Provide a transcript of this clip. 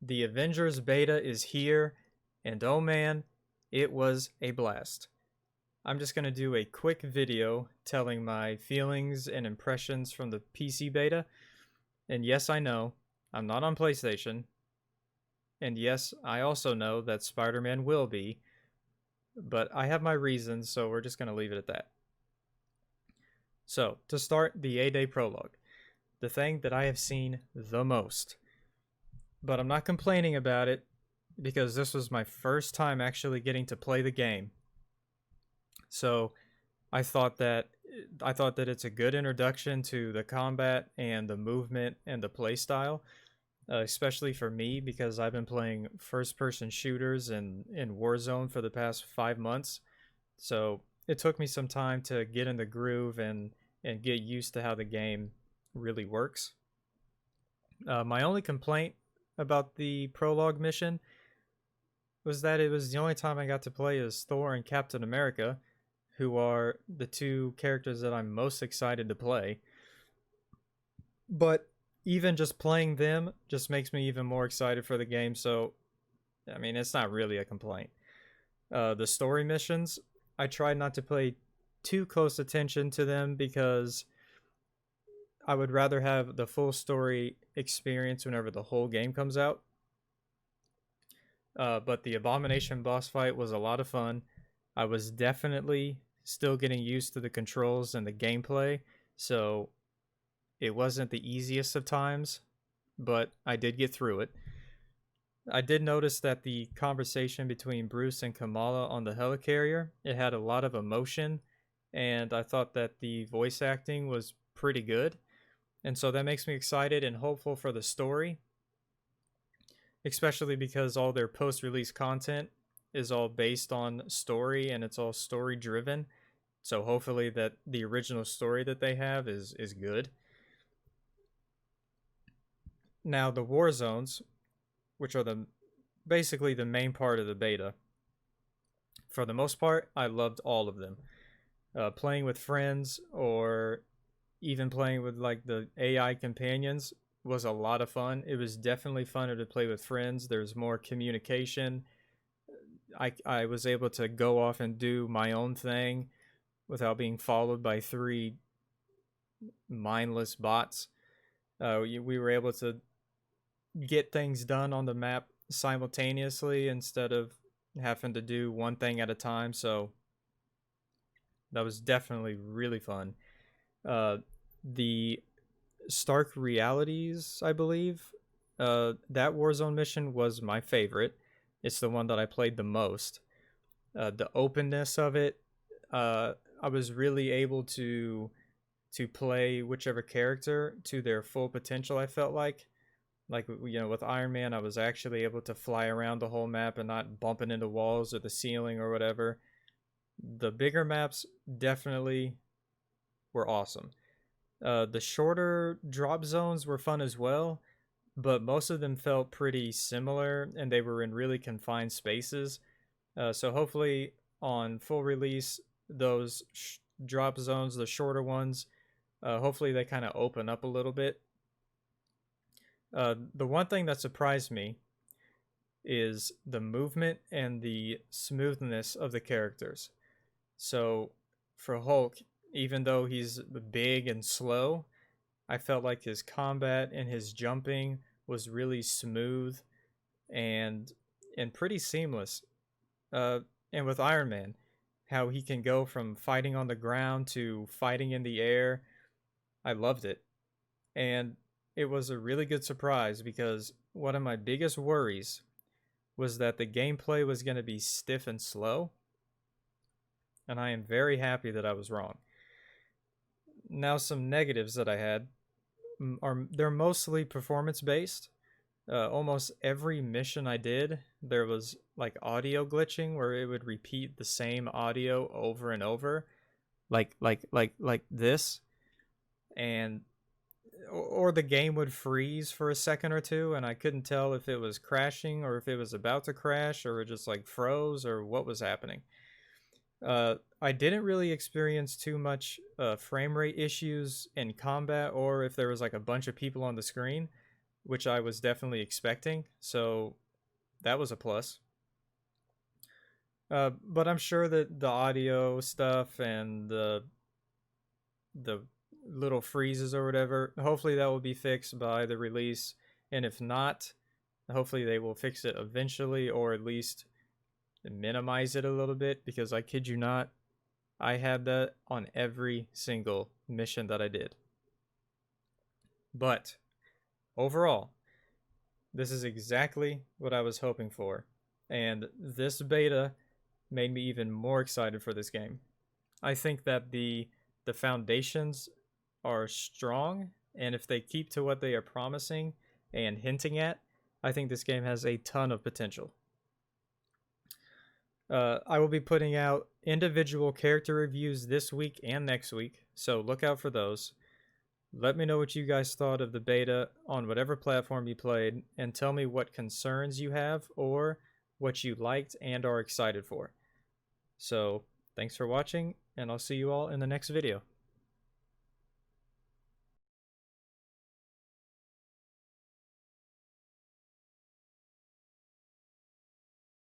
the Avengers beta is here, and oh man, it was a blast. I'm just going to do a quick video telling my feelings and impressions from the PC beta. And yes, I know, I'm not on PlayStation. And yes, I also know that Spider-Man will be. But I have my reasons, so we're just going to leave it at that. So, to start the A-Day prologue, the thing that I have seen the most. But I'm not complaining about it, because this was my first time actually getting to play the game. So I thought that it's a good introduction to the combat and the movement and the playstyle, especially for me because I've been playing first-person shooters in Warzone for the past 5 months. So it took me some time to get in the groove and get used to how the game really works. My only complaint about the prologue mission was that it was the only time I got to play as Thor and Captain America, who are the two characters that I'm most excited to play. But even just playing them just makes me even more excited for the game, so I mean, it's not really a complaint. The story missions, I tried not to pay too close attention to them because I would rather have the full story experience whenever the whole game comes out. But the Abomination boss fight was a lot of fun. I was definitely still getting used to the controls and the gameplay, so it wasn't the easiest of times, but I did get through it. I did notice that the conversation between Bruce and Kamala on the helicarrier, it had a lot of emotion, and I thought that the voice acting was pretty good. And so that makes me excited and hopeful for the story, especially because all their post-release content is all based on story and it's all story driven. So hopefully that the original story that they have is good. Now the war zones, which are basically the main part of the beta, for the most part, I loved all of them. Playing with friends or even playing with like the AI companions was a lot of fun. It was definitely funner to play with friends. There's more communication. I was able to go off and do my own thing without being followed by three mindless bots. We were able to get things done on the map simultaneously instead of having to do one thing at a time. So that was definitely really fun. The Stark Realities, I believe, that Warzone mission was my favorite. It's the one that I played the most. The openness of it, I was really able to play whichever character to their full potential. I felt like with Iron Man, I was actually able to fly around the whole map and not bumping into walls or the ceiling or whatever. The bigger maps definitely were awesome. The shorter drop zones were fun as well, but most of them felt pretty similar and they were in really confined spaces. So hopefully on full release, those drop zones, the shorter ones, hopefully they kind of open up a little bit. The one thing that surprised me is the movement and the smoothness of the characters. So for Hulk, even though he's big and slow, I felt like his combat and his jumping was really smooth and pretty seamless. And with Iron Man, how he can go from fighting on the ground to fighting in the air, I loved it. And it was a really good surprise because one of my biggest worries was that the gameplay was going to be stiff and slow. And I am very happy that I was wrong. Now, some negatives that I had they're mostly performance based. Almost every mission I did, there was like audio glitching where it would repeat the same audio over and over, like this, and or the game would freeze for a second or two, and I couldn't tell if it was crashing or if it was about to crash or it just like froze or what was happening. I didn't really experience too much frame rate issues in combat or if there was like a bunch of people on the screen. which I was definitely expecting, so that was a plus. But I'm sure that the audio stuff and the little freezes or whatever, hopefully that will be fixed by the release. And if not, hopefully they will fix it eventually, or at least minimize it a little bit, because I kid you not, I had that on every single mission that I did. But overall, this is exactly what I was hoping for. And this beta made me even more excited for this game. I think that the foundations are strong, and if they keep to what they are promising and hinting at, I think this game has a ton of potential. I will be putting out individual character reviews this week and next week, so look out for those. Let me know what you guys thought of the beta on whatever platform you played, and tell me what concerns you have or what you liked and are excited for. So, thanks for watching, and I'll see you all in the next video.